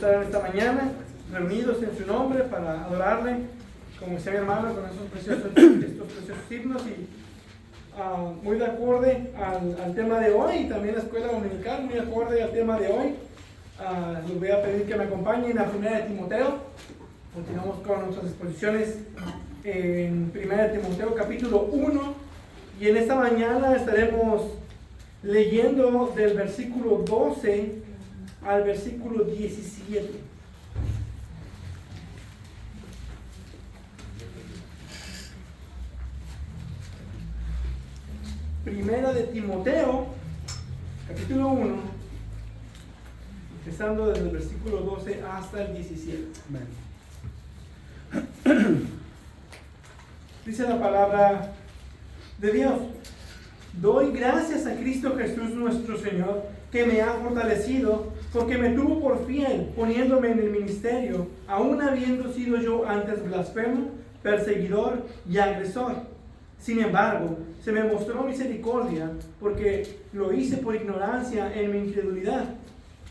estar en esta mañana reunidos en su nombre para adorarle, como decía mi hermano, con estos preciosos himnos y muy de acuerdo al tema de hoy, y también la escuela dominical, muy de acuerdo al tema de hoy. Les voy a pedir que me acompañen a 1 de Timoteo. Continuamos con nuestras exposiciones en 1 de Timoteo capítulo 1, y en esta mañana estaremos leyendo del versículo 12 al versículo 17. Primera de Timoteo, capítulo 1, empezando desde el versículo 12 hasta el 17. Amén. Dice la palabra de Dios: doy gracias a Cristo Jesús nuestro Señor, que me ha fortalecido, porque me tuvo por fiel, poniéndome en el ministerio, aun habiendo sido yo antes blasfemo, perseguidor y agresor. Sin embargo, se me mostró misericordia, porque lo hice por ignorancia en mi incredulidad.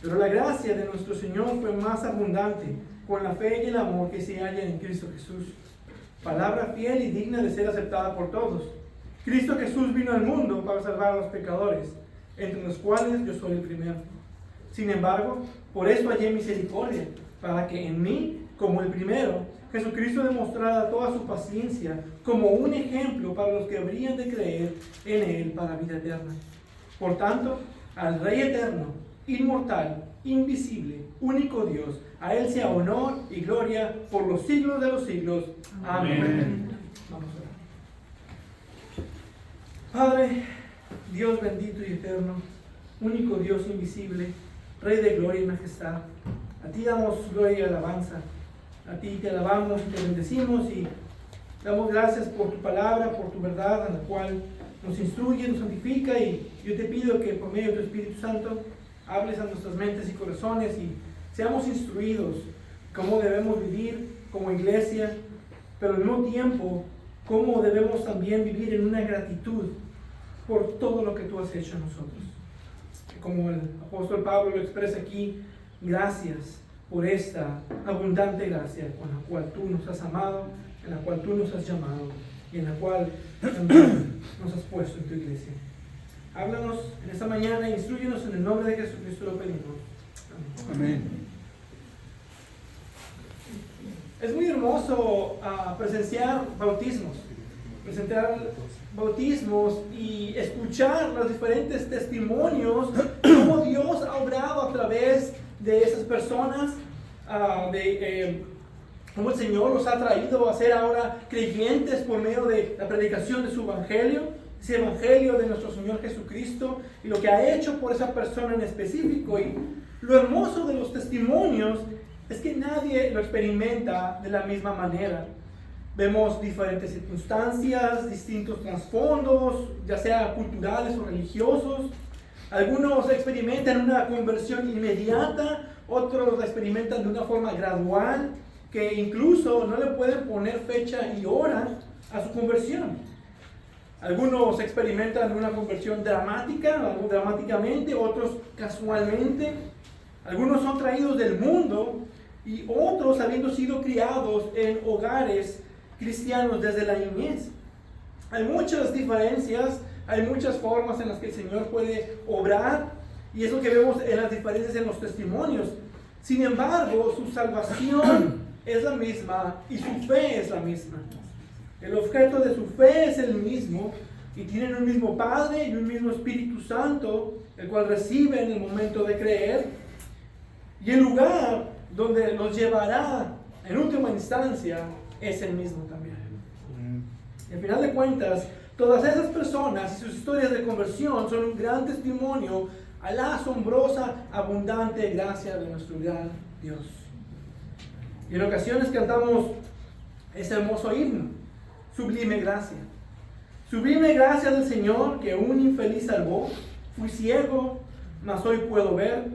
Pero la gracia de nuestro Señor fue más abundante, con la fe y el amor que se halla en Cristo Jesús. Palabra fiel y digna de ser aceptada por todos. Cristo Jesús vino al mundo para salvar a los pecadores, entre los cuales yo soy el primero. Sin embargo, por eso hallé misericordia, para que en mí, como el primero, Jesucristo demostrara toda su paciencia como un ejemplo para los que habrían de creer en Él para vida eterna. Por tanto, al Rey eterno, inmortal, invisible, único Dios, a Él sea honor y gloria por los siglos de los siglos. Amén. Vamos a orar. Padre, Dios bendito y eterno, único Dios invisible, Rey de gloria y majestad, a ti damos gloria y alabanza. A ti te alabamos y te bendecimos y damos gracias por tu palabra, por tu verdad, en la cual nos instruye, nos santifica, y yo te pido que por medio de tu Espíritu Santo hables a nuestras mentes y corazones y seamos instruidos cómo debemos vivir como iglesia, pero al mismo tiempo cómo debemos también vivir en una gratitud por todo lo que tú has hecho en nosotros. Como el apóstol Pablo lo expresa aquí: gracias por esta abundante gracia con la cual tú nos has amado, en la cual tú nos has llamado y en la cual también nos has puesto en tu iglesia. Háblanos en esta mañana e instrúyenos en el nombre de Jesucristo, lo pedimos. Amén. Es muy hermoso presenciar bautismos y escuchar los diferentes testimonios, cómo Dios ha obrado a través de esas personas, cómo el Señor los ha traído a ser ahora creyentes por medio de la predicación de su evangelio, ese evangelio de nuestro Señor Jesucristo, y lo que ha hecho por esa persona en específico. Y lo hermoso de los testimonios es que nadie lo experimenta de la misma manera. Vemos diferentes circunstancias, distintos trasfondos, ya sea culturales o religiosos. Algunos experimentan una conversión inmediata, otros la experimentan de una forma gradual, que incluso no le pueden poner fecha y hora a su conversión. Algunos experimentan una conversión dramáticamente, otros casualmente. Algunos son traídos del mundo y otros habiendo sido criados en hogares cristianos desde la niñez. Hay muchas diferencias. Hay muchas formas en las que el Señor puede obrar, y es lo que vemos en las diferencias en los testimonios. Sin embargo, su salvación es la misma y su fe es la misma. El objeto de su fe es el mismo, y tienen un mismo Padre y un mismo Espíritu Santo, el cual reciben en el momento de creer, y el lugar donde los llevará en última instancia es el mismo también. Y al final de cuentas, todas esas personas y sus historias de conversión son un gran testimonio a la asombrosa, abundante gracia de nuestro gran Dios. Y en ocasiones cantamos ese hermoso himno: sublime gracia. Sublime gracia del Señor, que un infeliz salvó. Fui ciego, mas hoy puedo ver,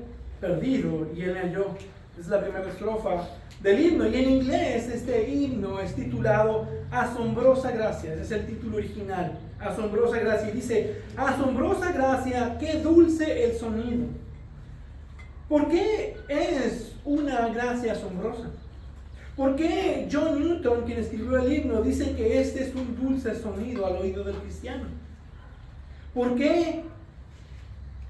perdido, y Él me halló. Es la primera estrofa del himno, y en inglés este himno es titulado Asombrosa Gracia. Ese es el título original, Asombrosa Gracia, y dice: asombrosa gracia, qué dulce el sonido. ¿Por qué es una una gracia asombrosa? ¿Por qué John Newton, quien escribió el himno, dice que este es un dulce sonido al oído del cristiano? ¿Por qué?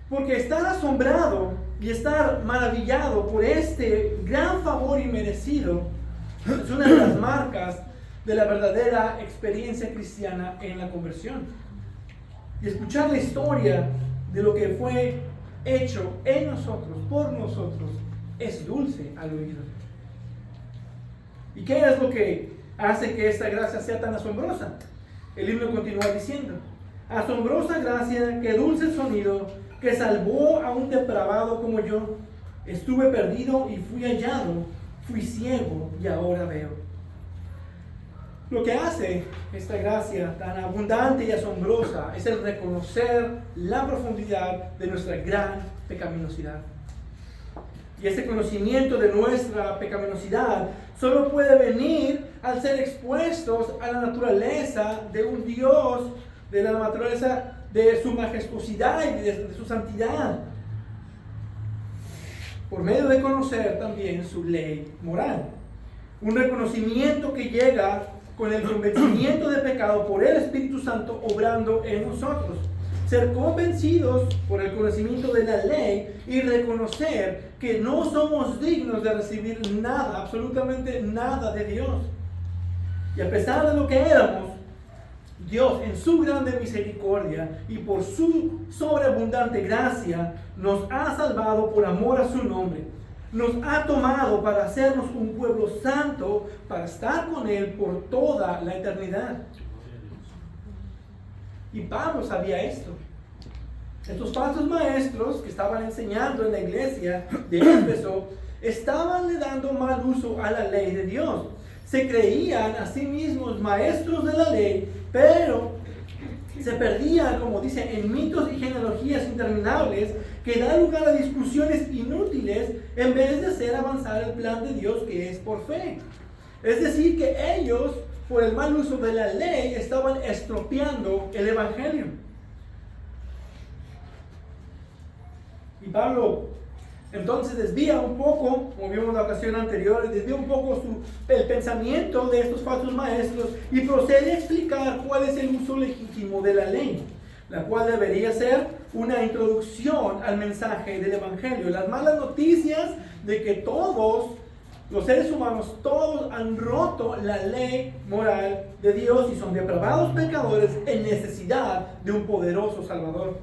Porque estar asombrado y estar maravillado por este gran favor inmerecido es una de las marcas de la verdadera experiencia cristiana en la conversión. Y escuchar la historia de lo que fue hecho en nosotros, por nosotros, es dulce al oído. ¿Y qué es lo que hace que esta gracia sea tan asombrosa? El himno continúa diciendo: asombrosa gracia, que dulce sonido, que salvó a un depravado como yo. Estuve perdido y fui hallado, fui ciego y ahora veo. Lo que hace esta gracia tan abundante y asombrosa es el reconocer la profundidad de nuestra gran pecaminosidad. Y ese conocimiento de nuestra pecaminosidad solo puede venir al ser expuestos a la naturaleza de un Dios, de la naturaleza de su majestuosidad y de su santidad, por medio de conocer también su ley moral. Un reconocimiento que llega con el convencimiento de pecado por el Espíritu Santo obrando en nosotros. Ser convencidos por el conocimiento de la ley y reconocer que no somos dignos de recibir nada, absolutamente nada de Dios. Y a pesar de lo que éramos, Dios, en su grande misericordia y por su sobreabundante gracia, nos ha salvado por amor a su nombre. Nos ha tomado para hacernos un pueblo santo, para estar con Él por toda la eternidad. Y Pablo sabía esto. Estos falsos maestros que estaban enseñando en la iglesia de Éfeso estaban le dando mal uso a la ley de Dios. Se creían a sí mismos maestros de la ley, pero se perdían, como dice, en mitos y genealogías interminables que dan lugar a discusiones inútiles en vez de hacer avanzar el plan de Dios, que es por fe. Es decir, que ellos, por el mal uso de la ley, estaban estropeando el evangelio. Y Pablo entonces desvía un poco, como vimos en la ocasión anterior, desvía un poco el pensamiento de estos falsos maestros y procede a explicar cuál es el uso legítimo de la ley, la cual debería ser una introducción al mensaje del evangelio. Las malas noticias de que todos los seres humanos, todos han roto la ley moral de Dios y son depravados pecadores en necesidad de un poderoso Salvador.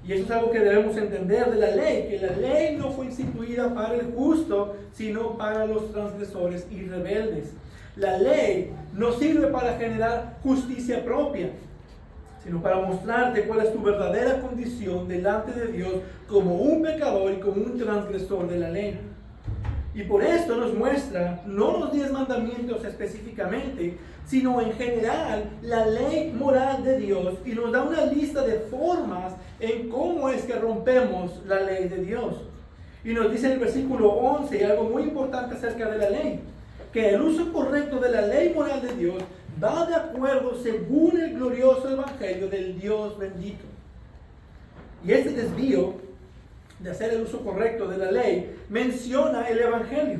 Y eso es algo que debemos entender de la ley, que la ley no fue instituida para el justo, sino para los transgresores y rebeldes. La ley no sirve para generar justicia propia, sino para mostrarte cuál es tu verdadera condición delante de Dios como un pecador y como un transgresor de la ley. Y por esto nos muestra, no los 10 mandamientos específicamente, sino en general la ley moral de Dios, y nos da una lista de formas en cómo es que rompemos la ley de Dios. Y nos dice en el versículo 11 algo muy importante acerca de la ley, que el uso correcto de la ley moral de Dios va de acuerdo según el glorioso evangelio del Dios bendito. Y este desvío de hacer el uso correcto de la ley menciona el evangelio,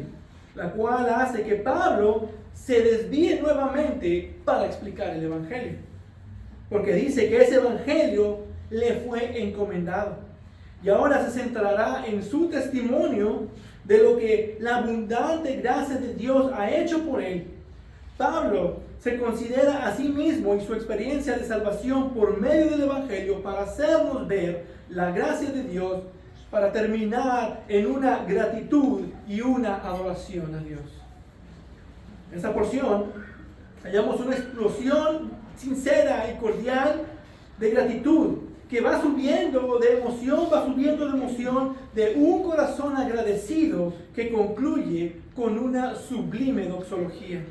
la cual hace que Pablo se desvíe nuevamente para explicar el evangelio, porque dice que ese evangelio le fue encomendado y ahora se centrará en su testimonio de lo que la abundante gracia de Dios ha hecho por él. Pablo se considera a sí mismo y su experiencia de salvación por medio del evangelio para hacernos ver la gracia de Dios, para terminar en una gratitud y una adoración a Dios. En esta porción hallamos una explosión sincera y cordial de gratitud que va subiendo de emoción de un corazón agradecido que concluye con una sublime doxología.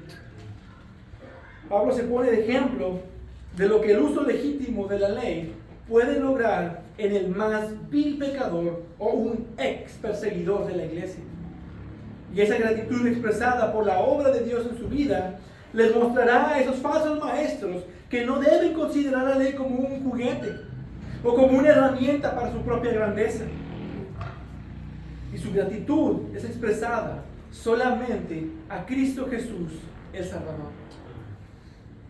Pablo se pone de ejemplo de lo que el uso legítimo de la ley puede lograr en el más vil pecador o un ex perseguidor de la iglesia. Y esa gratitud expresada por la obra de Dios en su vida les mostrará a esos falsos maestros que no deben considerar la ley como un juguete o como una herramienta para su propia grandeza. Y su gratitud es expresada solamente a Cristo Jesús, el Salvador.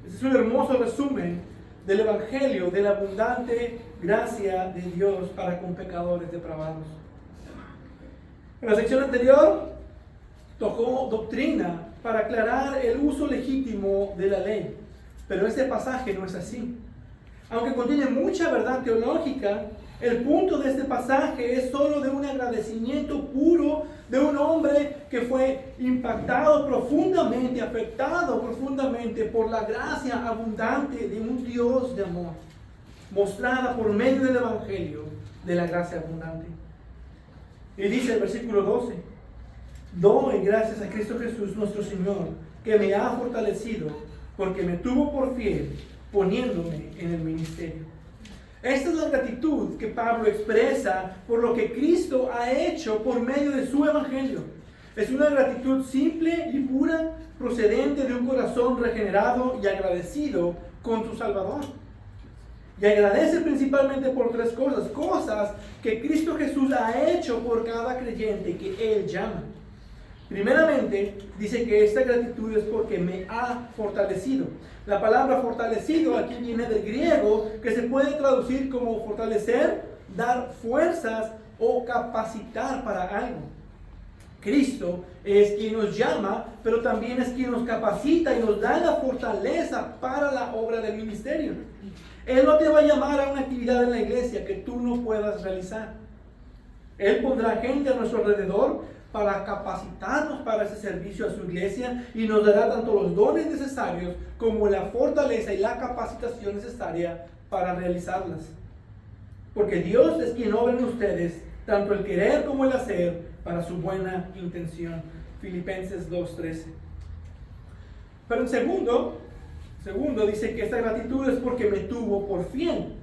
Este es un hermoso resumen del Evangelio, de la abundante gracia de Dios para con pecadores depravados. En la sección anterior tocó doctrina para aclarar el uso legítimo de la ley, pero este pasaje no es así. Aunque contiene mucha verdad teológica, el punto de este pasaje es solo de un agradecimiento puro de un hombre que fue impactado profundamente, afectado profundamente por la gracia abundante de un Dios de amor, mostrada por medio del Evangelio de la gracia abundante. Y dice el versículo 12: doy gracias a Cristo Jesús nuestro Señor, que me ha fortalecido, porque me tuvo por fiel, poniéndome en el ministerio. Esta es la gratitud que Pablo expresa por lo que Cristo ha hecho por medio de su Evangelio. Es una gratitud simple y pura, procedente de un corazón regenerado y agradecido con su Salvador. Y agradece principalmente por tres cosas: cosas que Cristo Jesús ha hecho por cada creyente que Él llama. Primeramente, dice que esta gratitud es porque me ha fortalecido. La palabra fortalecido aquí viene del griego, que se puede traducir como fortalecer, dar fuerzas o capacitar para algo. Cristo es quien nos llama, pero también es quien nos capacita y nos da la fortaleza para la obra del ministerio. Él no te va a llamar a una actividad en la iglesia que tú no puedas realizar. Él pondrá gente a nuestro alrededor para capacitarnos para ese servicio a su iglesia, y nos dará tanto los dones necesarios como la fortaleza y la capacitación necesaria para realizarlas. Porque Dios es quien obra en ustedes tanto el querer como el hacer para su buena intención. Filipenses 2:13. Pero en segundo dice que esta gratitud es porque me tuvo por fiel.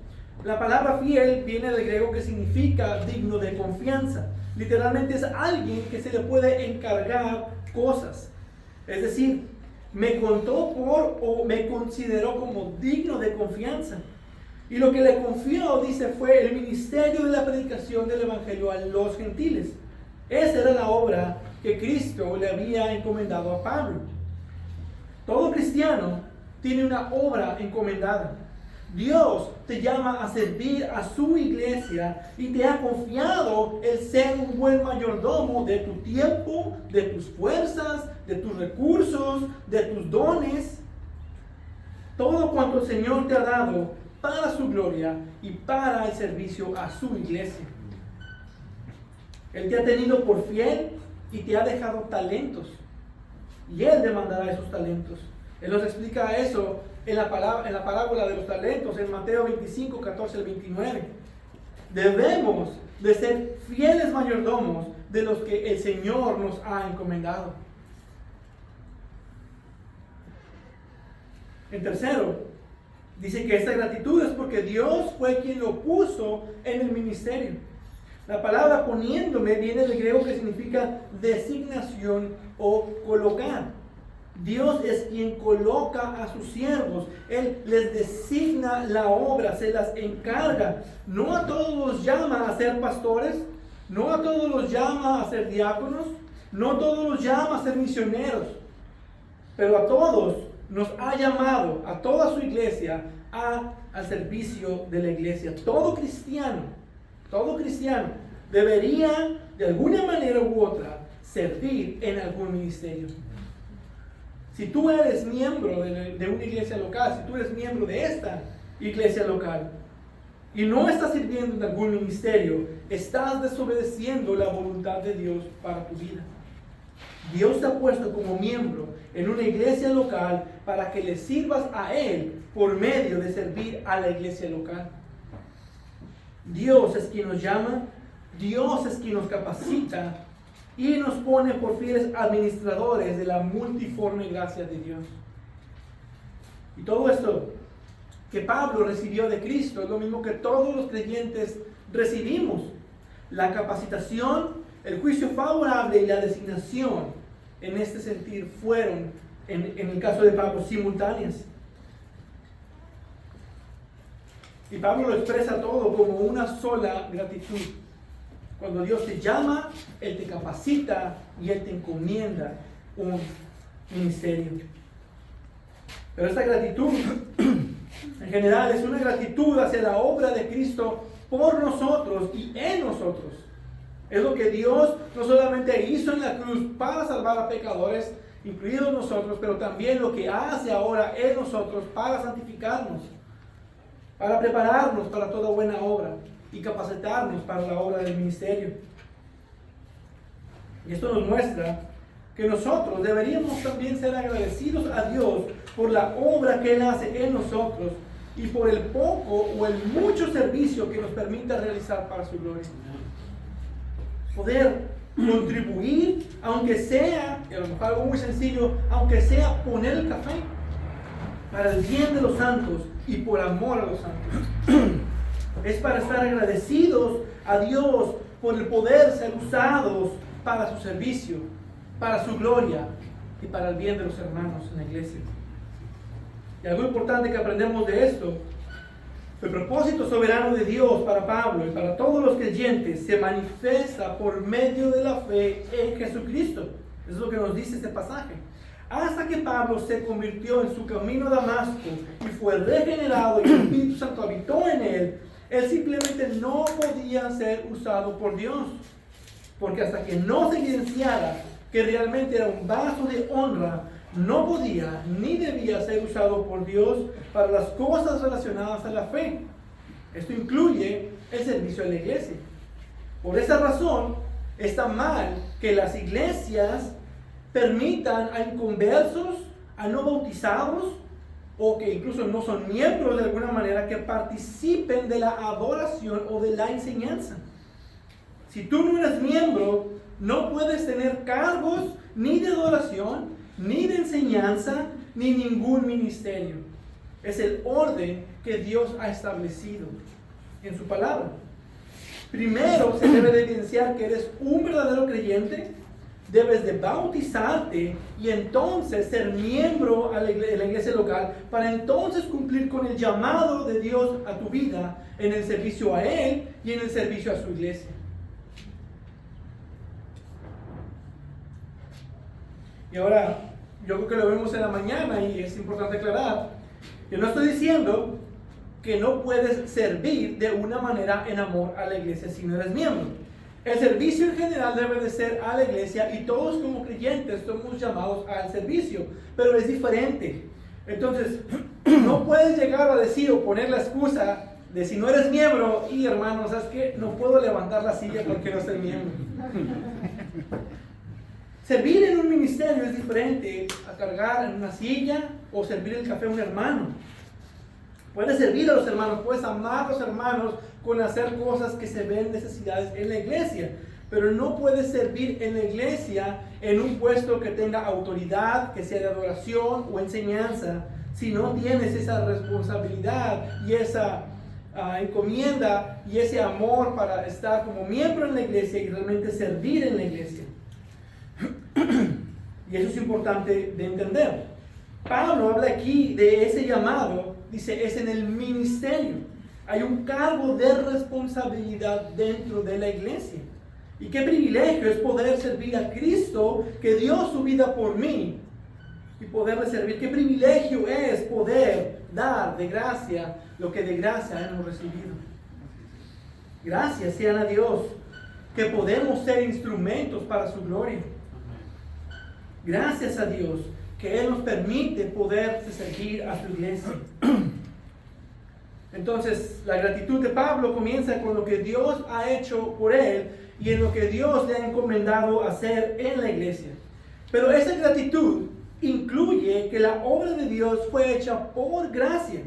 La palabra fiel viene del griego que significa digno de confianza. Literalmente es alguien que se le puede encargar cosas. Es decir, me contó por o me consideró como digno de confianza. Y lo que le confió, dice, fue el ministerio de la predicación del Evangelio a los gentiles. Esa era la obra que Cristo le había encomendado a Pablo. Todo cristiano tiene una obra encomendada. Dios te llama a servir a su iglesia y te ha confiado el ser un buen mayordomo de tu tiempo, de tus fuerzas, de tus recursos, de tus dones. Todo cuanto el Señor te ha dado para su gloria y para el servicio a su iglesia. Él te ha tenido por fiel y te ha dejado talentos. Y Él demandará esos talentos. Él nos explica eso en la parábola de los talentos, en Mateo 25, 14 al 29. Debemos de ser fieles mayordomos de los que el Señor nos ha encomendado. En tercero, dice que esta gratitud es porque Dios fue quien lo puso en el ministerio. La palabra poniéndome viene del griego que significa designación o colocar. Dios es quien coloca a sus siervos. Él les designa la obra, se las encarga. No a todos los llama a ser pastores, no a todos los llama a ser diáconos, no a todos los llama a ser misioneros, pero a todos nos ha llamado, a toda su iglesia, al servicio de la iglesia. Todo cristiano debería de alguna manera u otra servir en algún ministerio. Si tú eres miembro de una iglesia local, si tú eres miembro de esta iglesia local y no estás sirviendo en algún ministerio, estás desobedeciendo la voluntad de Dios para tu vida. Dios te ha puesto como miembro en una iglesia local para que le sirvas a Él por medio de servir a la iglesia local. Dios es quien nos llama, Dios es quien nos capacita y nos pone por fieles administradores de la multiforme gracia de Dios. Y todo esto que Pablo recibió de Cristo es lo mismo que todos los creyentes recibimos. La capacitación, el juicio favorable y la designación en este sentir fueron, en el caso de Pablo, simultáneas. Y Pablo lo expresa todo como una sola gratitud. Cuando Dios te llama, Él te capacita y Él te encomienda un ministerio. Pero esta gratitud, en general, es una gratitud hacia la obra de Cristo por nosotros y en nosotros. Es lo que Dios no solamente hizo en la cruz para salvar a pecadores, incluidos nosotros, pero también lo que hace ahora en nosotros para santificarnos, para prepararnos para toda buena obra y capacitarnos para la obra del ministerio. Y esto nos muestra que nosotros deberíamos también ser agradecidos a Dios por la obra que Él hace en nosotros y por el poco o el mucho servicio que nos permite realizar para su gloria. Poder contribuir, aunque sea, y a lo mejor algo muy sencillo, aunque sea poner el café para el bien de los santos y por amor a los santos. Es para estar agradecidos a Dios por el poder ser usados para su servicio, para su gloria y para el bien de los hermanos en la iglesia. Y algo importante que aprendemos de esto: el propósito soberano de Dios para Pablo y para todos los creyentes se manifiesta por medio de la fe en Jesucristo. Eso es lo que nos dice este pasaje. Hasta que Pablo se convirtió en su camino a Damasco y fue regenerado y el Espíritu Santo habitó en él, él simplemente no podía ser usado por Dios. Porque hasta que no se evidenciara que realmente era un vaso de honra, no podía ni debía ser usado por Dios para las cosas relacionadas a la fe. Esto incluye el servicio a la iglesia. Por esa razón, está mal que las iglesias permitan a inconversos, a no bautizados, o que incluso no son miembros de alguna manera, que participen de la adoración o de la enseñanza. Si tú no eres miembro, no puedes tener cargos ni de adoración, ni de enseñanza, ni ningún ministerio. Es el orden que Dios ha establecido en su palabra. Primero se debe de evidenciar que eres un verdadero creyente, debes de bautizarte y entonces ser miembro de la iglesia local para entonces cumplir con el llamado de Dios a tu vida en el servicio a Él y en el servicio a su iglesia. Y ahora, yo creo que lo vemos en la mañana y es importante aclarar. Yo no estoy diciendo que no puedes servir de una manera en amor a la iglesia si no eres miembro. El servicio en general debe de ser a la iglesia y todos como creyentes somos llamados al servicio, pero es diferente. Entonces, no puedes llegar a decir o poner la excusa de si no eres miembro y hermano, ¿sabes qué? No puedo levantar la silla porque no soy miembro. Servir en un ministerio es diferente a cargar en una silla o servir el café a un hermano. Puedes servir a los hermanos, puedes amar a los hermanos con hacer cosas que se ven necesidades en la iglesia, pero no puedes servir en la iglesia en un puesto que tenga autoridad, que sea de adoración o enseñanza, si no tienes esa responsabilidad y esa encomienda y ese amor para estar como miembro en la iglesia y realmente servir en la iglesia. Y eso es importante de entender. Pablo habla aquí de ese llamado, dice, es en el ministerio. Hay un cargo de responsabilidad dentro de la iglesia. Y qué privilegio es poder servir a Cristo que dio su vida por mí y poderle servir. Qué privilegio es poder dar de gracia lo que de gracia hemos recibido. Gracias sean a Dios que podemos ser instrumentos para su gloria. Gracias a Dios que Él nos permite poder servir a su iglesia. Entonces, la gratitud de Pablo comienza con lo que Dios ha hecho por él y en lo que Dios le ha encomendado hacer en la iglesia. Pero esa gratitud incluye que la obra de Dios fue hecha por gracia,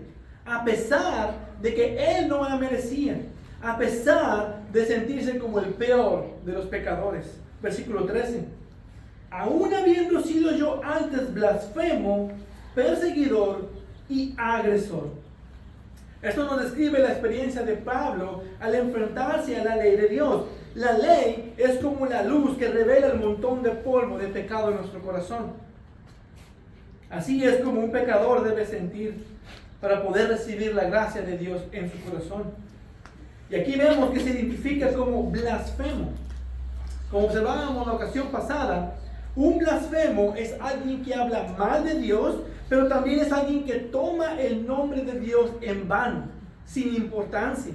a pesar de que él no la merecía, a pesar de sentirse como el peor de los pecadores. Versículo 13. Aún habiendo sido yo antes blasfemo, perseguidor y agresor. Esto nos describe la experiencia de Pablo al enfrentarse a la ley de Dios. La ley es como la luz que revela el montón de polvo de pecado en nuestro corazón. Así es como un pecador debe sentir para poder recibir la gracia de Dios en su corazón. Y aquí vemos que se identifica como blasfemo. Como observábamos en la ocasión pasada, un blasfemo es alguien que habla mal de Dios, pero también es alguien que toma el nombre de Dios en vano, sin importancia.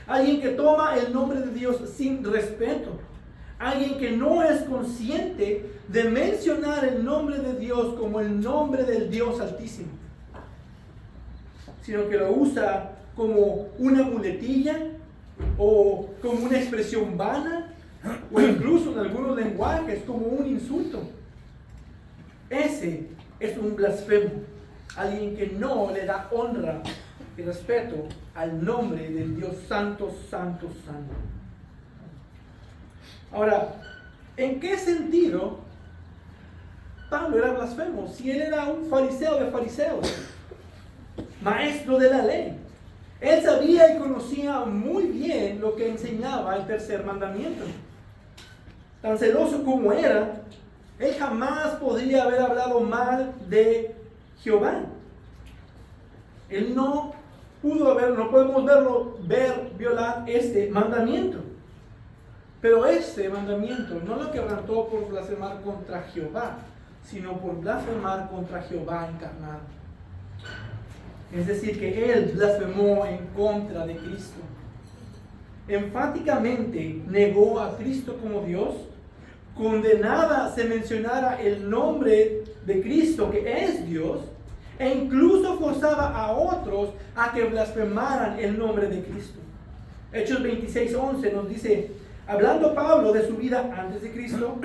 Alguien que toma el nombre de Dios sin respeto. Alguien que no es consciente de mencionar el nombre de Dios como el nombre del Dios Altísimo, sino que lo usa como una muletilla o como una expresión vana o incluso en algunos lenguajes como un insulto. Ese es un blasfemo, alguien que no le da honra y respeto al nombre del Dios Santo, Santo, Santo. Ahora, ¿en qué sentido Pablo era blasfemo? Si él era un fariseo de fariseos, maestro de la ley. Él sabía y conocía muy bien lo que enseñaba el tercer mandamiento. Tan celoso como era, él jamás podría haber hablado mal de Jehová. Él no podemos ver violar este mandamiento. Pero este mandamiento no lo quebrantó por blasfemar contra Jehová, sino por blasfemar contra Jehová encarnado. Es decir, que él blasfemó en contra de Cristo. Enfáticamente negó a Cristo como Dios. Condenaba se mencionara el nombre de Cristo, que es Dios, e incluso forzaba a otros a que blasfemaran el nombre de Cristo. Hechos 26:11 nos dice, hablando Pablo de su vida antes de Cristo,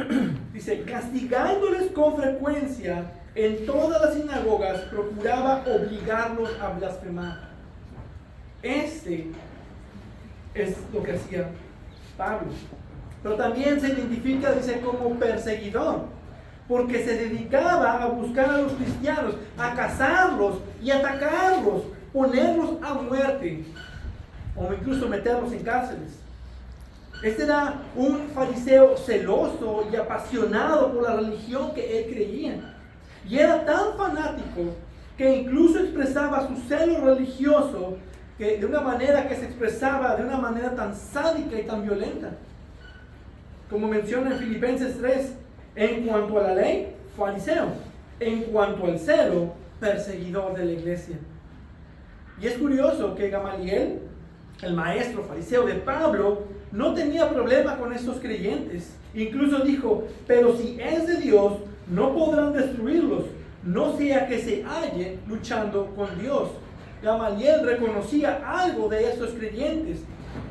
dice, castigándoles con frecuencia en todas las sinagogas, procuraba obligarlos a blasfemar. Este es lo que hacía Pablo. Pero también se identifica, dice, como perseguidor, porque se dedicaba a buscar a los cristianos, a cazarlos y atacarlos, ponerlos a muerte, o incluso meterlos en cárceles. Este era un fariseo celoso y apasionado por la religión que él creía. Y era tan fanático que incluso expresaba su celo religioso de una manera que se expresaba de una manera tan sádica y tan violenta. Como menciona en Filipenses 3, en cuanto a la ley, fariseo. En cuanto al celo, perseguidor de la iglesia. Y es curioso que Gamaliel, el maestro fariseo de Pablo, no tenía problema con estos creyentes. Incluso dijo, pero si es de Dios, no podrán destruirlos, no sea que se hallen luchando con Dios. Gamaliel reconocía algo de estos creyentes,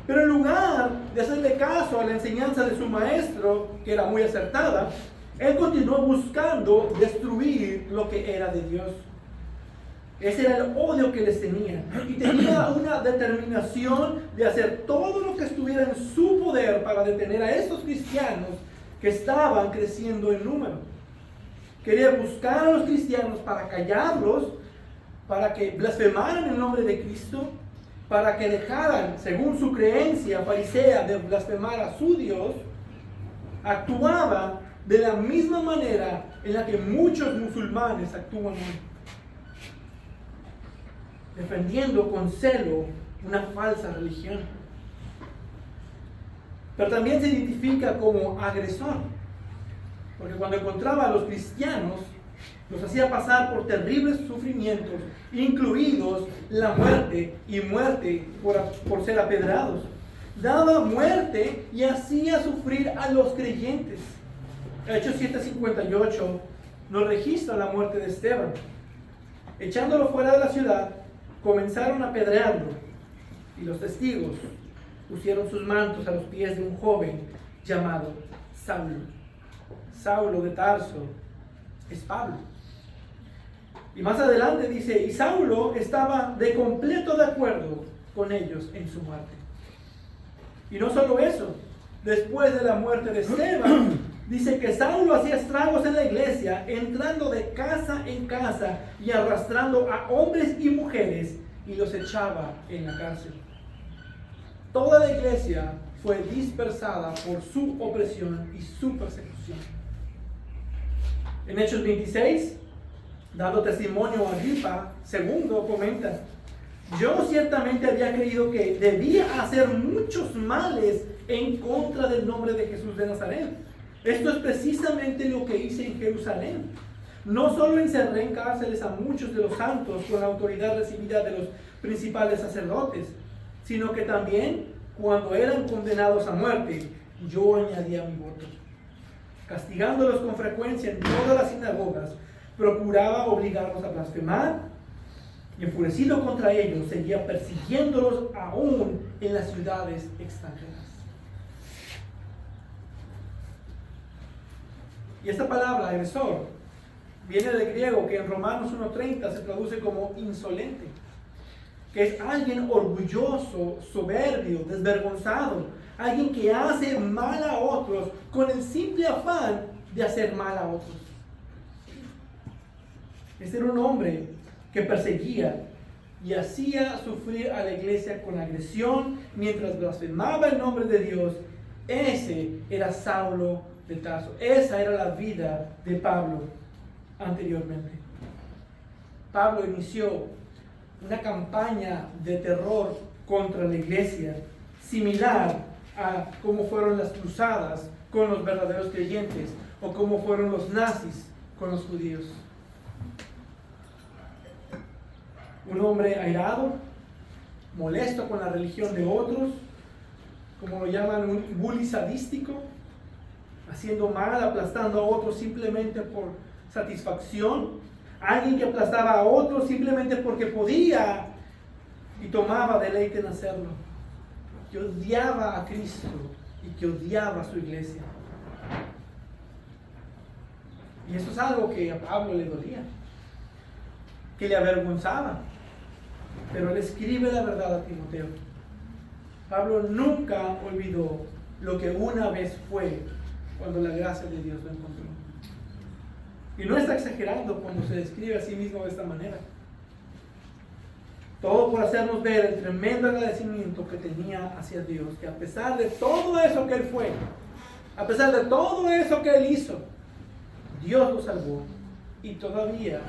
pero en lugar de hacerle caso a la enseñanza de su maestro, que era muy acertada, él continuó buscando destruir lo que era de Dios. Ese era el odio que les tenía. Y tenía una determinación de hacer todo lo que estuviera en su poder para detener a estos cristianos que estaban creciendo en número. Quería buscar a los cristianos para callarlos, para que blasfemaran el nombre de Cristo, para que dejaran, según su creencia farisea, de blasfemar a su Dios. Actuaba de la misma manera en la que muchos musulmanes actúan hoy, defendiendo con celo una falsa religión. Pero también se identifica como agresor, porque cuando encontraba a los cristianos, los hacía pasar por terribles sufrimientos, incluidos la muerte y muerte por ser apedrados. Daba muerte y hacía sufrir a los creyentes. Hechos 7:58 nos registra la muerte de Esteban. Echándolo fuera de la ciudad, comenzaron a apedrearlo, y los testigos pusieron sus mantos a los pies de un joven llamado Saulo. Saulo de Tarso es Pablo. Y más adelante dice, y Saulo estaba de completo de acuerdo con ellos en su muerte. Y no solo eso, después de la muerte de Esteban, dice que Saulo hacía estragos en la iglesia, entrando de casa en casa y arrastrando a hombres y mujeres y los echaba en la cárcel. Toda la iglesia fue dispersada por su opresión y su persecución. En Hechos 26, dando testimonio a Agripa, segundo comenta, yo ciertamente había creído que debía hacer muchos males en contra del nombre de Jesús de Nazaret. Esto es precisamente lo que hice en Jerusalén. No solo encerré en cárceles a muchos de los santos con la autoridad recibida de los principales sacerdotes, sino que también cuando eran condenados a muerte, yo añadía mi voto. Castigándolos con frecuencia en todas las sinagogas, procuraba obligarlos a blasfemar, y enfurecido contra ellos, seguía persiguiéndolos aún en las ciudades extranjeras. Y esta palabra, agresor, viene del griego que en Romanos 1:30 se traduce como insolente, que es alguien orgulloso, soberbio, desvergonzado, alguien que hace mal a otros con el simple afán de hacer mal a otros. Este era un hombre que perseguía y hacía sufrir a la iglesia con agresión mientras blasfemaba el nombre de Dios. Ese era Saulo de Tarso. Esa era la vida de Pablo anteriormente. Pablo inició una campaña de terror contra la iglesia, similar a cómo fueron las cruzadas con los verdaderos creyentes o cómo fueron los nazis con los judíos. Un hombre airado, molesto con la religión de otros, como lo llaman un bully sadístico, haciendo mal, aplastando a otros simplemente por satisfacción, alguien que aplastaba a otros simplemente porque podía y tomaba deleite en hacerlo, que odiaba a Cristo y que odiaba a su iglesia. Y eso es algo que a Pablo le dolía, que le avergonzaba, pero él escribe la verdad a Timoteo. Pablo nunca olvidó lo que una vez fue cuando la gracia de Dios lo encontró. Y no está exagerando cuando se describe a sí mismo de esta manera. Todo por hacernos ver el tremendo agradecimiento que tenía hacia Dios, que a pesar de todo eso que él fue, a pesar de todo eso que él hizo, Dios lo salvó y todavía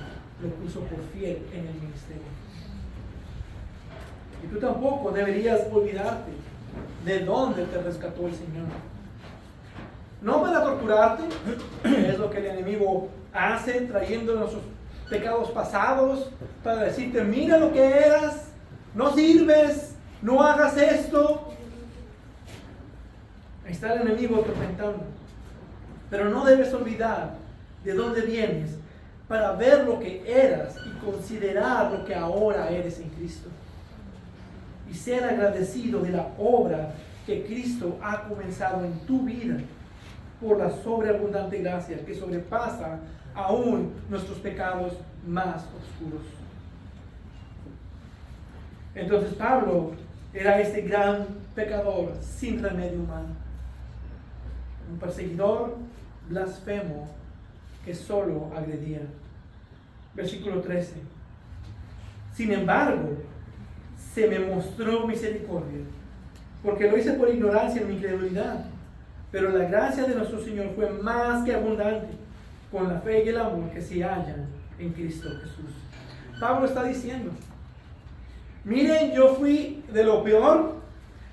lo puso por fiel en el ministerio. Y tú tampoco deberías olvidarte de dónde te rescató el Señor. No para torturarte, es lo que el enemigo hace, trayendo nuestros pecados pasados, para decirte, mira lo que eras, no sirves, no hagas esto. Ahí está el enemigo atormentando. Pero no debes olvidar de dónde vienes para ver lo que eras y considerar lo que ahora eres en Cristo. Y ser agradecido de la obra que Cristo ha comenzado en tu vida por la sobreabundante gracia que sobrepasa aún nuestros pecados más oscuros. Entonces Pablo era este gran pecador sin remedio humano, un perseguidor blasfemo que solo agredía. Versículo 13. Sin embargo, se me mostró misericordia, porque lo hice por ignorancia en mi incredulidad. Pero la gracia de nuestro Señor fue más que abundante con la fe y el amor que se hallan en Cristo Jesús. Pablo está diciendo, miren, yo fui de lo peor,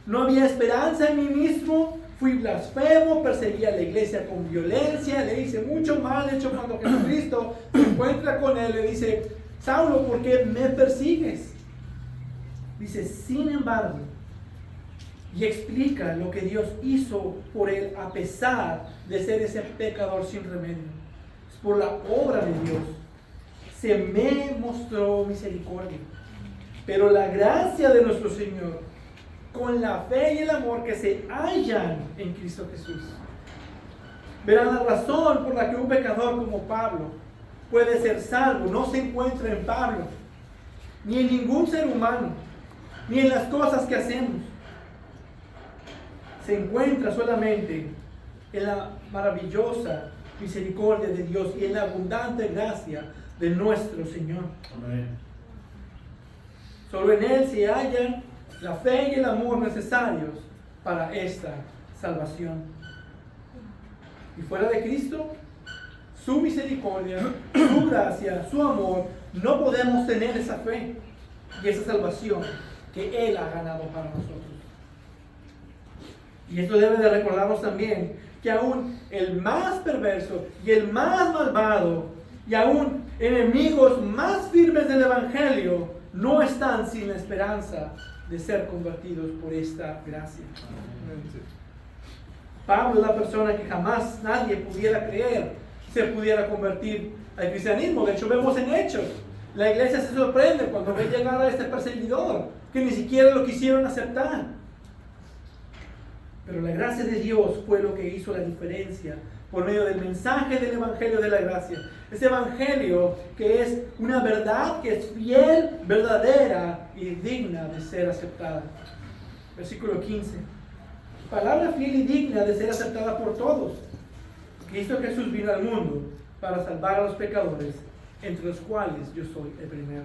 no había esperanza en mí mismo, fui blasfemo, perseguí a la iglesia con violencia, le hice mucho mal. De hecho, cuando Jesucristo se encuentra con él, le dice, Saulo, ¿por qué me persigues? Dice, sin embargo, y explica lo que Dios hizo por él a pesar de ser ese pecador sin remedio. Es por la obra de Dios. Se me mostró misericordia. Pero la gracia de nuestro Señor, con la fe y el amor que se hallan en Cristo Jesús. Verán, la razón por la que un pecador como Pablo puede ser salvo no se encuentra en Pablo, ni en ningún ser humano, ni en las cosas que hacemos. Se encuentra solamente en la maravillosa misericordia de Dios y en la abundante gracia de nuestro Señor. Amén. Solo en Él se hallan la fe y el amor necesarios para esta salvación. Y fuera de Cristo, su misericordia, su gracia, su amor, no podemos tener esa fe. y esa salvación que Él ha ganado para nosotros. Y esto debe de recordarnos también que aún el más perverso y el más malvado y aún enemigos más firmes del Evangelio no están sin la esperanza de ser convertidos por esta gracia. Pablo es la persona que jamás nadie pudiera creer se pudiera convertir al cristianismo. De hecho, vemos en Hechos, la iglesia se sorprende cuando ve llegar a este perseguidor, que ni siquiera lo quisieron aceptar. Pero la gracia de Dios fue lo que hizo la diferencia por medio del mensaje del Evangelio de la gracia. Ese Evangelio que es una verdad que es fiel, verdadera y digna de ser aceptada. Versículo 15. Palabra fiel y digna de ser aceptada por todos. Cristo Jesús vino al mundo para salvar a los pecadores, entre los cuales yo soy el primero.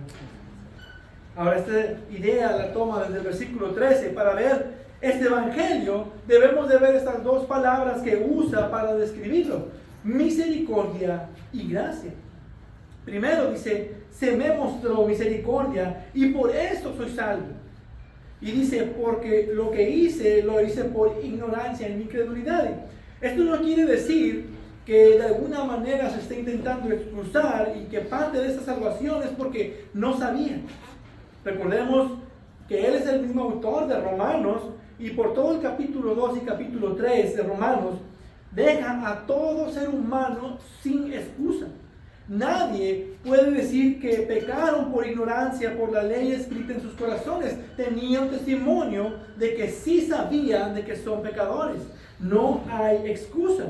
Ahora esta idea la toma desde el versículo 13. Para ver este Evangelio debemos de ver estas dos palabras que usa para describirlo: misericordia y gracia. Primero dice, se me mostró misericordia y por esto soy salvo. Y dice, porque lo que hice, lo hice por ignorancia en mi incredulidad. Esto no quiere decir que de alguna manera se esté intentando excusar y que parte de esta salvación es porque no sabían. Recordemos que él es el mismo autor de Romanos, y por todo el capítulo 2 y capítulo 3 de Romanos deja a todo ser humano sin excusa. Nadie puede decir que pecaron por ignorancia por la ley escrita en sus corazones. Tenían testimonio de que sí sabían de que son pecadores. No hay excusa.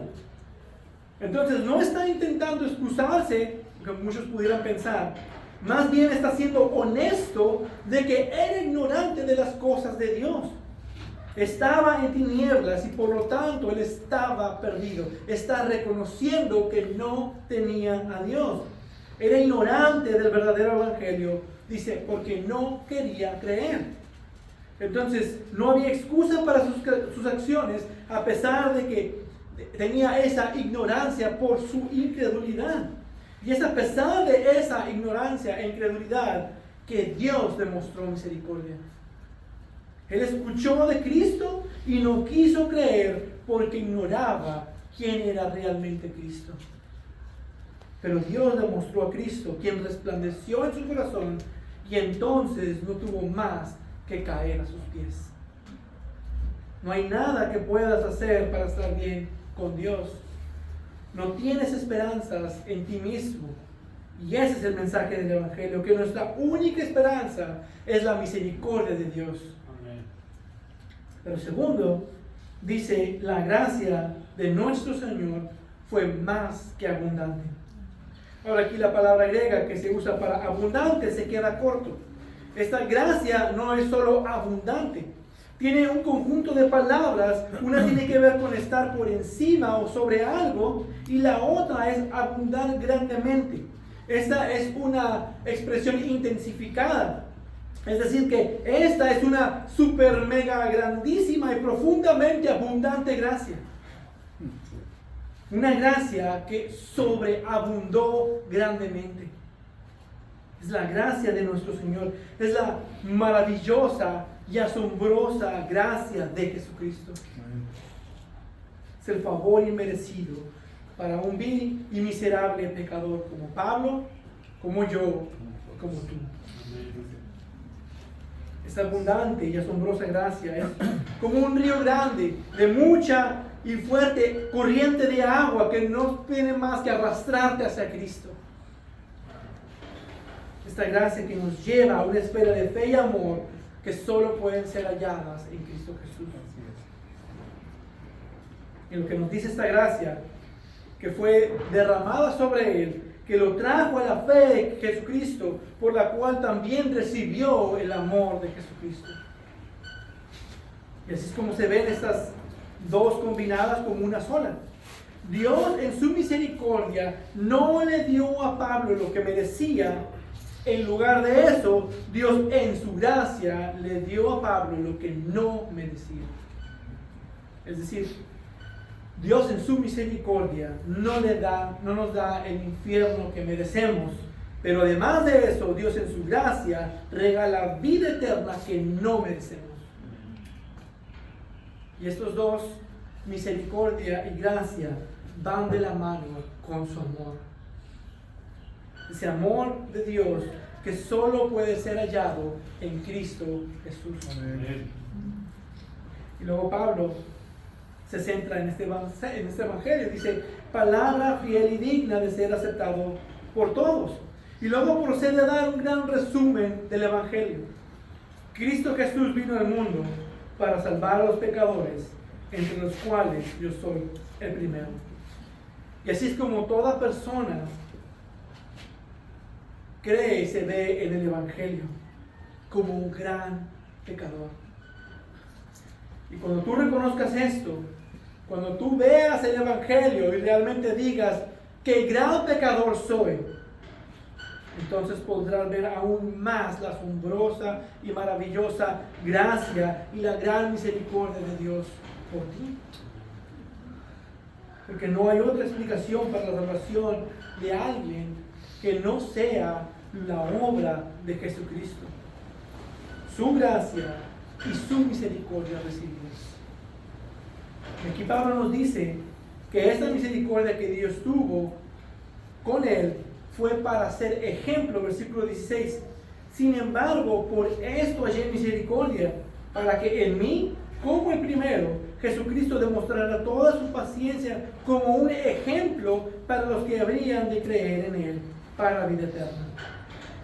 Entonces no está intentando excusarse, como muchos pudieran pensar. Más bien está siendo honesto de que era ignorante de las cosas de Dios. Estaba en tinieblas y por lo tanto él estaba perdido. Está reconociendo que no tenía a Dios. Era ignorante del verdadero evangelio, dice, porque no quería creer. Entonces no había excusa para sus acciones, a pesar de que tenía esa ignorancia por su incredulidad. Y es a pesar de esa ignorancia e incredulidad que Dios demostró misericordia. Él escuchó de Cristo y no quiso creer porque ignoraba quién era realmente Cristo. Pero Dios demostró a Cristo, quien resplandeció en su corazón, y entonces no tuvo más que caer a sus pies. No hay nada que puedas hacer para estar bien con Dios. No tienes esperanzas en ti mismo. Y ese es el mensaje del Evangelio, que nuestra única esperanza es la misericordia de Dios. Pero segundo, dice, la gracia de nuestro Señor fue más que abundante. Ahora aquí la palabra griega que se usa para abundante se queda corto. Esta gracia no es solo abundante. Tiene un conjunto de palabras. Una tiene que ver con estar por encima o sobre algo, y la otra es abundar grandemente. Esta es una expresión intensificada. Es decir, que esta es una super mega grandísima y profundamente abundante gracia. Una gracia que sobreabundó grandemente. Es la gracia de nuestro Señor. Es la maravillosa y asombrosa gracia de Jesucristo. Es el favor inmerecido para un vil y miserable pecador como Pablo, como yo, como tú. Esta abundante y asombrosa gracia es como un río grande de mucha y fuerte corriente de agua que no tiene más que arrastrarte hacia Cristo. Esta gracia que nos lleva a una esfera de fe y amor que solo pueden ser halladas en Cristo Jesús. Y lo que nos dice esta gracia, que fue derramada sobre Él, que lo trajo a la fe de Jesucristo, por la cual también recibió el amor de Jesucristo. Y así es como se ven estas dos combinadas como una sola. Dios en su misericordia no le dio a Pablo lo que merecía. En lugar de eso, Dios en su gracia le dio a Pablo lo que no merecía. Es decir, Dios en su misericordia no nos da el infierno que merecemos, Pero además de eso, Dios en su gracia regala vida eterna que no merecemos. Y estos dos, misericordia y gracia, van de la mano con su amor. Ese amor de Dios que solo puede ser hallado en Cristo Jesús. Amén. Y luego Pablo se centra en este evangelio. Dice, palabra fiel y digna de ser aceptado por todos. Y luego procede a dar un gran resumen del evangelio. Cristo Jesús vino al mundo para salvar a los pecadores, entre los cuales yo soy el primero. Y así es como toda persona cree y se ve en el evangelio como un gran pecador. Y cuando tú reconozcas esto, cuando tú veas el evangelio y realmente digas qué gran pecador soy, entonces podrás ver aún más la asombrosa y maravillosa gracia y la gran misericordia de Dios por ti. Porque no hay otra explicación para la salvación de alguien que no sea la obra de Jesucristo. Su gracia y su misericordia recibidas. Aquí Pablo nos dice que esta misericordia que Dios tuvo con él fue para ser ejemplo, versículo 16. Sin embargo, por esto hallé misericordia, para que en mí, como el primero, Jesucristo demostrara toda su paciencia como un ejemplo para los que habrían de creer en él para la vida eterna.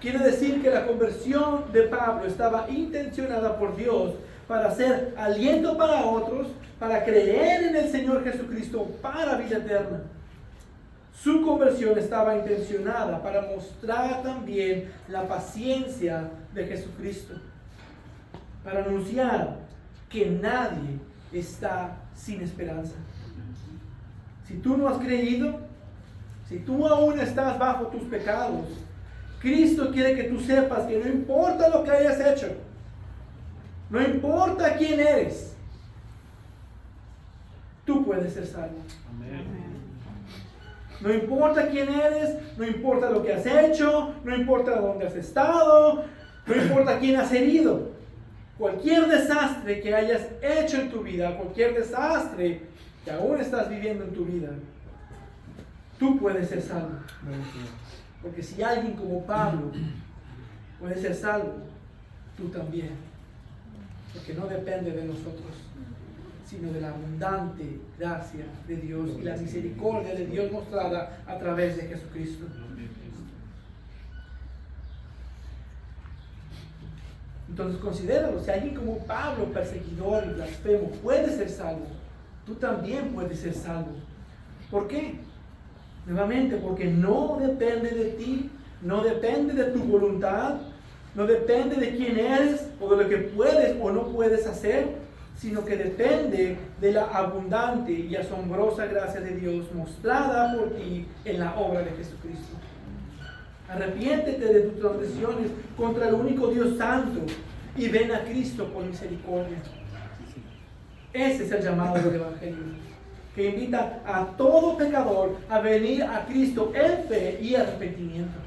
Quiere decir que la conversión de Pablo estaba intencionada por Dios para ser aliento para otros, para creer en el Señor Jesucristo para vida eterna. Su conversión estaba intencionada para mostrar también la paciencia de Jesucristo, para anunciar que nadie está sin esperanza. Si tú no has creído, si tú aún estás bajo tus pecados, Cristo quiere que tú sepas que no importa lo que hayas hecho, no importa quién eres, tú puedes ser salvo. Amén. No importa quién eres, no importa lo que has hecho, no importa dónde has estado, no importa quién has herido. Cualquier desastre que hayas hecho en tu vida, cualquier desastre que aún estás viviendo en tu vida, tú puedes ser salvo. Porque si alguien como Pablo puede ser salvo, tú también. Porque no depende de nosotros, sino de la abundante gracia de Dios y la misericordia de Dios mostrada a través de Jesucristo. Entonces considéralo, si alguien como Pablo, perseguidor y blasfemo, puede ser salvo, tú también puedes ser salvo. ¿Por qué? Nuevamente, porque no depende de ti, no depende de tu voluntad, no depende de quién eres o de lo que puedes o no puedes hacer, sino que depende de la abundante y asombrosa gracia de Dios mostrada por ti en la obra de Jesucristo. Arrepiéntete de tus transgresiones contra el único Dios santo y ven a Cristo por misericordia. Ese es el llamado del Evangelio, que invita a todo pecador a venir a Cristo en fe y arrepentimiento.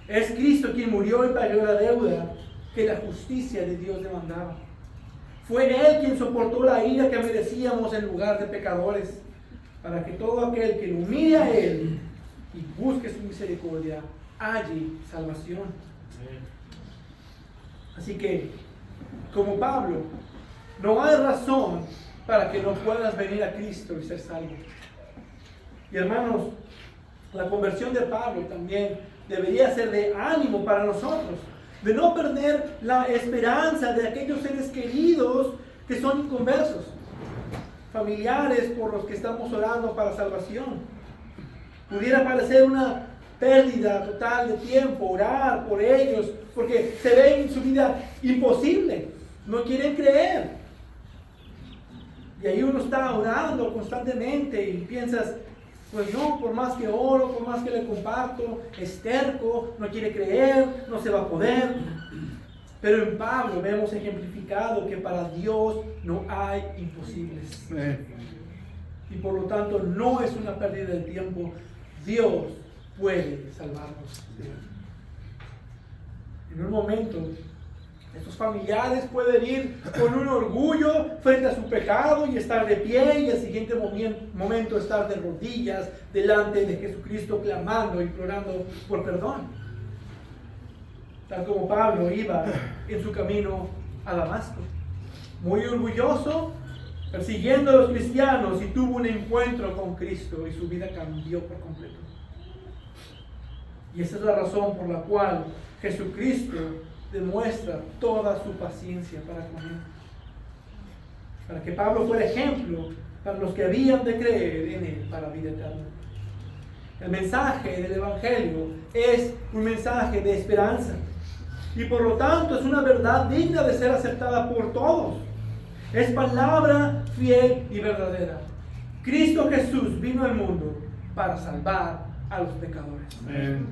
Es Cristo quien murió y pagó la deuda que la justicia de Dios demandaba. Fue Él quien soportó la ira que merecíamos en lugar de pecadores, para que todo aquel que lo mire a Él y busque su misericordia halle salvación. Así que, como Pablo, no hay razón para que no puedas venir a Cristo y ser salvo. Y hermanos, la conversión de Pablo también debería ser de ánimo para nosotros, de no perder la esperanza de aquellos seres queridos que son inconversos, familiares por los que estamos orando para salvación. Pudiera parecer una pérdida total de tiempo orar por ellos, porque se ve en su vida imposible, no quieren creer. Y ahí uno está orando constantemente y piensas, pues no, por más que oro, por más que le comparto, es terco, no quiere creer, no se va a poder. Pero en Pablo vemos ejemplificado que para Dios no hay imposibles. Y por lo tanto no es una pérdida de tiempo. Dios puede salvarnos. En un momento, estos familiares pueden ir con un orgullo frente a su pecado y estar de pie, y el siguiente momento estar de rodillas delante de Jesucristo, clamando, implorando por perdón. Tal como Pablo iba en su camino a Damasco, muy orgulloso, persiguiendo a los cristianos, y tuvo un encuentro con Cristo y su vida cambió por completo. Y esa es la razón por la cual Jesucristo demuestra toda su paciencia para con él, para que Pablo fuera ejemplo para los que habían de creer en él para vida eterna. El mensaje del Evangelio es un mensaje de esperanza, y por lo tanto es una verdad digna de ser aceptada por todos. Es palabra fiel y verdadera. Cristo Jesús vino al mundo para salvar a los pecadores. Amén.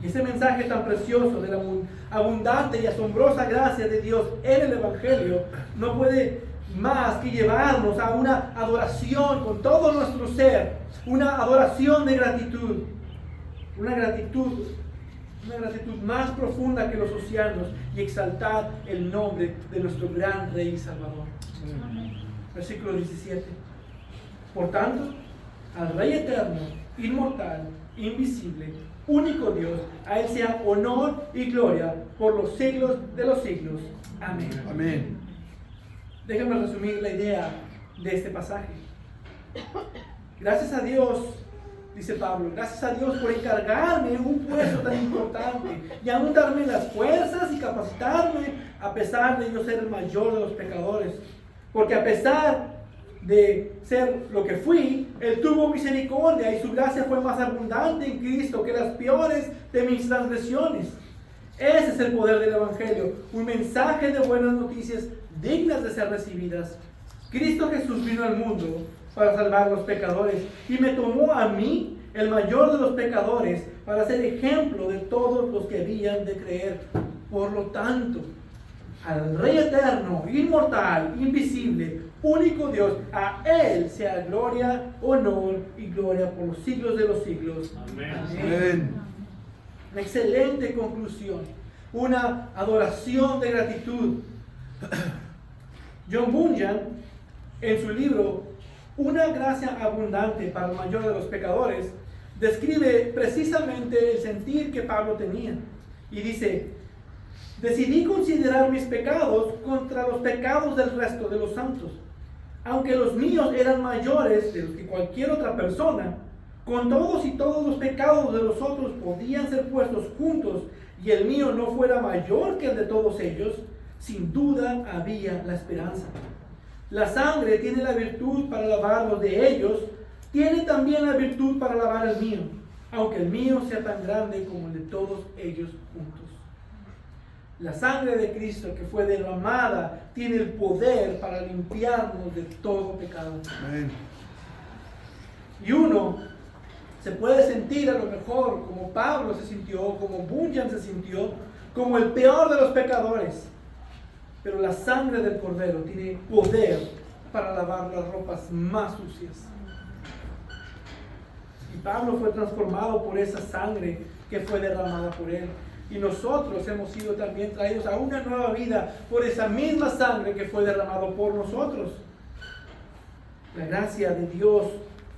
Y ese mensaje tan precioso de la abundante y asombrosa gracia de Dios en el Evangelio no puede más que llevarnos a una adoración con todo nuestro ser, una adoración de gratitud, una gratitud más profunda que los océanos, y exaltar el nombre de nuestro gran Rey y Salvador. Versículo 17. Por tanto, al Rey eterno, inmortal, invisible, único Dios, a Él sea honor y gloria por los siglos de los siglos. Amén. Amén. Déjenme resumir la idea de este pasaje. Gracias a Dios, dice Pablo, gracias a Dios por encargarme un puesto tan importante y aún darme las fuerzas y capacitarme a pesar de yo ser el mayor de los pecadores. Porque a pesar de ser lo que fui, Él tuvo misericordia, y su gracia fue más abundante en Cristo que las peores de mis transgresiones. Ese es el poder del Evangelio, un mensaje de buenas noticias dignas de ser recibidas. Cristo Jesús vino al mundo para salvar a los pecadores, y me tomó a mí, el mayor de los pecadores, para ser ejemplo de todos los que habían de creer. Por lo tanto, al Rey eterno, inmortal, invisible, único Dios, a Él sea gloria, honor y gloria por los siglos de los siglos. Amén. Amén. Una excelente conclusión, una adoración de gratitud. John Bunyan, en su libro Una gracia abundante para el mayor de los pecadores, describe precisamente el sentir que Pablo tenía, y dice: decidí considerar mis pecados contra los pecados del resto de los santos. Aunque los míos eran mayores de los que cualquier otra persona, con todos los pecados de los otros podían ser puestos juntos, y el mío no fuera mayor que el de todos ellos, sin duda había la esperanza. La sangre tiene la virtud para lavar los de ellos, tiene también la virtud para lavar el mío, aunque el mío sea tan grande como el de todos ellos juntos. La sangre de Cristo que fue derramada tiene el poder para limpiarnos de todo pecado. Amén. Y uno se puede sentir a lo mejor como Pablo se sintió, como Bunyan se sintió, como el peor de los pecadores. Pero la sangre del Cordero tiene poder para lavar las ropas más sucias. Y Pablo fue transformado por esa sangre que fue derramada por él. Y nosotros hemos sido también traídos a una nueva vida por esa misma sangre que fue derramada por nosotros. La gracia de Dios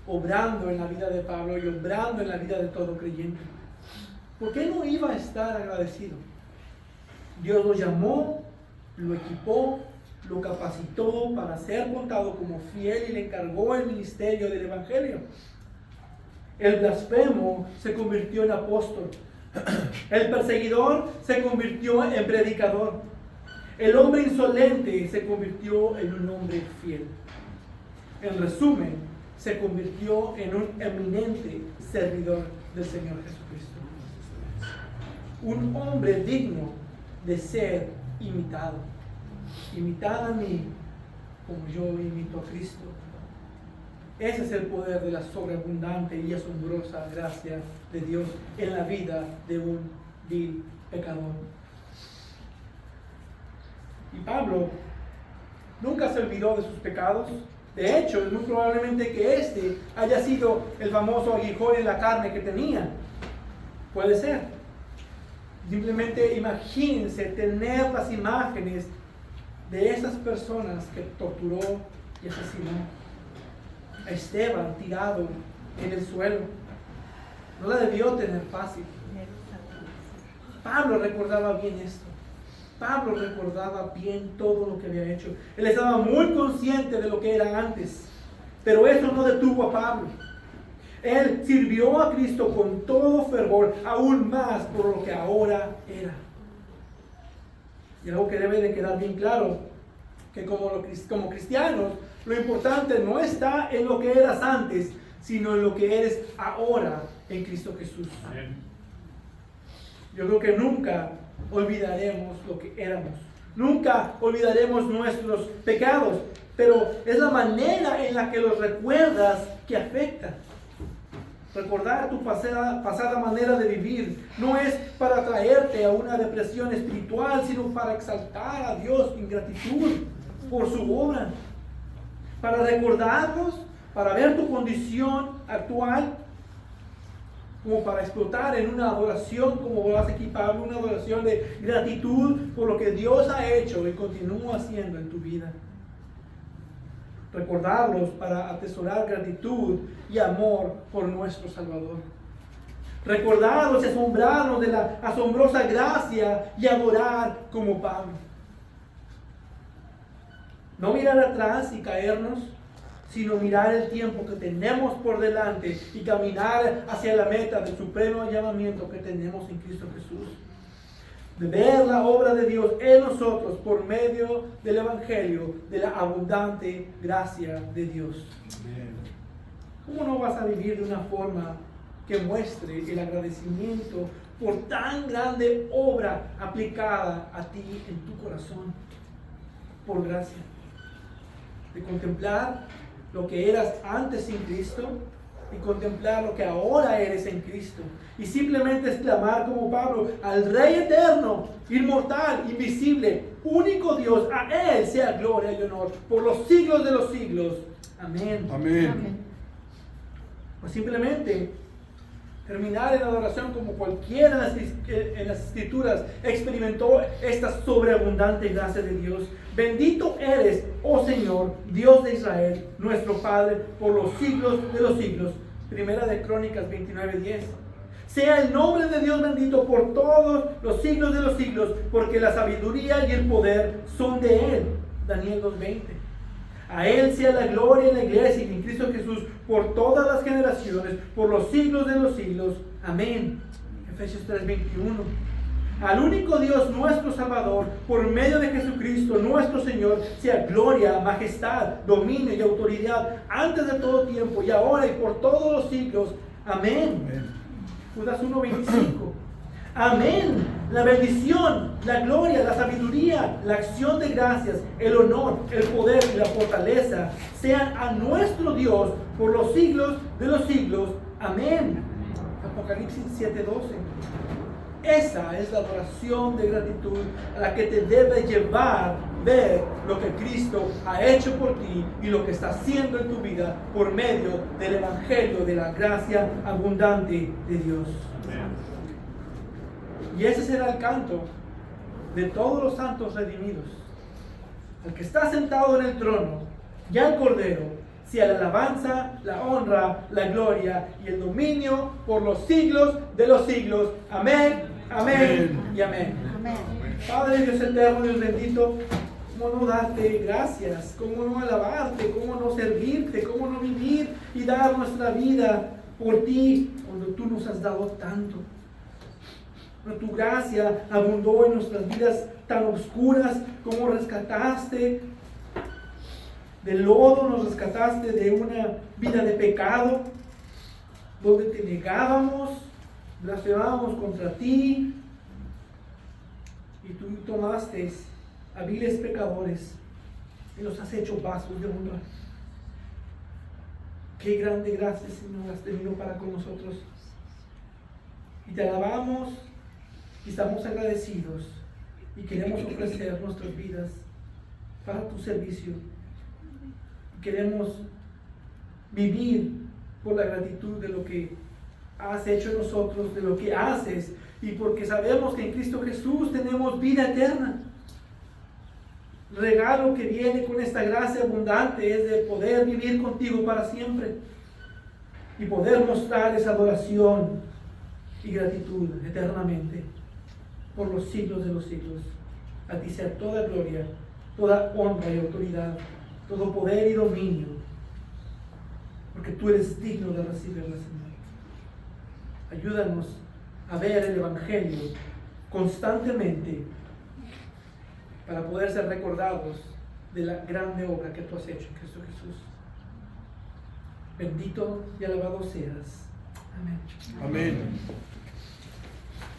obrando en la vida de Pablo y obrando en la vida de todo creyente. ¿Por qué no iba a estar agradecido? Dios lo llamó, lo equipó, lo capacitó para ser contado como fiel y le encargó el ministerio del Evangelio. El blasfemo se convirtió en apóstol. El perseguidor se convirtió en predicador. El hombre insolente se convirtió en un hombre fiel. En resumen, se convirtió en un eminente servidor del Señor Jesucristo. Un hombre digno de ser imitado. Imitad a mí como yo imito a Cristo. Ese es el poder de la sobreabundante y asombrosa gracia de Dios en la vida de un vil pecador. Y Pablo nunca se olvidó de sus pecados, De hecho, es muy probablemente que este haya sido el famoso aguijón en la carne que tenía. Puede ser. Simplemente imagínense tener las imágenes de esas personas que torturó y asesinó. A Esteban tirado en el suelo. No la debió tener fácil. Pablo recordaba bien esto. Pablo recordaba bien todo lo que había hecho. Él estaba muy consciente de lo que era antes. Pero eso no detuvo a Pablo. Él sirvió a Cristo con todo fervor, aún más por lo que ahora era. Y algo que debe de quedar bien claro, que como cristianos, lo importante no está en lo que eras antes, sino en lo que eres ahora en Cristo Jesús. Amén. Yo creo que nunca olvidaremos lo que éramos. Nunca olvidaremos nuestros pecados, pero es la manera en la que los recuerdas que afecta. Recordar tu pasada manera de vivir no es para traerte a una depresión espiritual, sino para exaltar a Dios en gratitud por su obra. Para recordarnos, para ver tu condición actual, como para explotar en una adoración, como lo hace aquí Pablo, una adoración de gratitud por lo que Dios ha hecho y continúa haciendo en tu vida. Recordarlos para atesorar gratitud y amor por nuestro Salvador. Recordarlos y asombrarnos de la asombrosa gracia y adorar como Pablo. No mirar atrás y caernos, sino mirar el tiempo que tenemos por delante y caminar hacia la meta del supremo llamamiento que tenemos en Cristo Jesús. De ver la obra de Dios en nosotros por medio del Evangelio, de la abundante gracia de Dios. Amén. ¿Cómo no vas a vivir de una forma que muestre el agradecimiento por tan grande obra aplicada a ti en tu corazón? Por gracia. De contemplar lo que eras antes sin Cristo y contemplar lo que ahora eres en Cristo. Y simplemente exclamar como Pablo: al Rey eterno, inmortal, invisible, único Dios, a Él sea gloria y honor por los siglos de los siglos. Amén. Amén. Amén. Pues simplemente terminar en adoración como cualquiera en las Escrituras experimentó esta sobreabundante gracia de Dios. Bendito eres, oh Señor, Dios de Israel, nuestro Padre, por los siglos de los siglos. Primera de Crónicas 29:10. Sea el nombre de Dios bendito por todos los siglos de los siglos, porque la sabiduría y el poder son de Él. Daniel 2:20. A Él sea la gloria en la iglesia y en Cristo Jesús por todas las generaciones, por los siglos de los siglos. Amén. Efesios 3:21. Al único Dios nuestro Salvador, por medio de Jesucristo nuestro Señor, sea gloria, majestad, dominio y autoridad antes de todo tiempo y ahora y por todos los siglos. Amén. Amén. Judas 1:25. Amén. La bendición, la gloria, la sabiduría, la acción de gracias, el honor, el poder y la fortaleza sean a nuestro Dios por los siglos de los siglos. Amén. Apocalipsis 7:12. Esa es la adoración de gratitud a la que te debe llevar ver lo que Cristo ha hecho por ti y lo que está haciendo en tu vida por medio del Evangelio de la gracia abundante de Dios. Amén. Y ese será el canto de todos los santos redimidos. Al que está sentado en el trono y al Cordero, sea la alabanza, la honra, la gloria y el dominio por los siglos de los siglos. Amén, amén, amén. Y amén. Amén. Padre Dios eterno, Dios bendito, ¿cómo no darte gracias? ¿Cómo no alabarte? ¿Cómo no servirte? ¿Cómo no vivir y dar nuestra vida por ti cuando tú nos has dado tanto? Pero tu gracia abundó en nuestras vidas tan oscuras, como rescataste del lodo, nos rescataste de una vida de pecado, donde te negábamos, blasfemábamos contra ti, y tú tomaste a viles pecadores y los has hecho vasos de honra. Qué grande gracia, Señor, has tenido para con nosotros. Y te alabamos y estamos agradecidos y queremos ofrecer nuestras vidas para tu servicio. Queremos vivir por la gratitud de lo que has hecho en nosotros, de lo que haces, y porque sabemos que en Cristo Jesús tenemos vida eterna. El regalo que viene con esta gracia abundante es de poder vivir contigo para siempre y poder mostrar esa adoración y gratitud eternamente por los siglos de los siglos. A ti sea toda gloria, toda honra y autoridad, todo poder y dominio, porque tú eres digno de recibirla, Señor. Ayúdanos a ver el Evangelio constantemente para poder ser recordados de la grande obra que tú has hecho en Cristo Jesús. Bendito y alabado seas. Amén. Amén.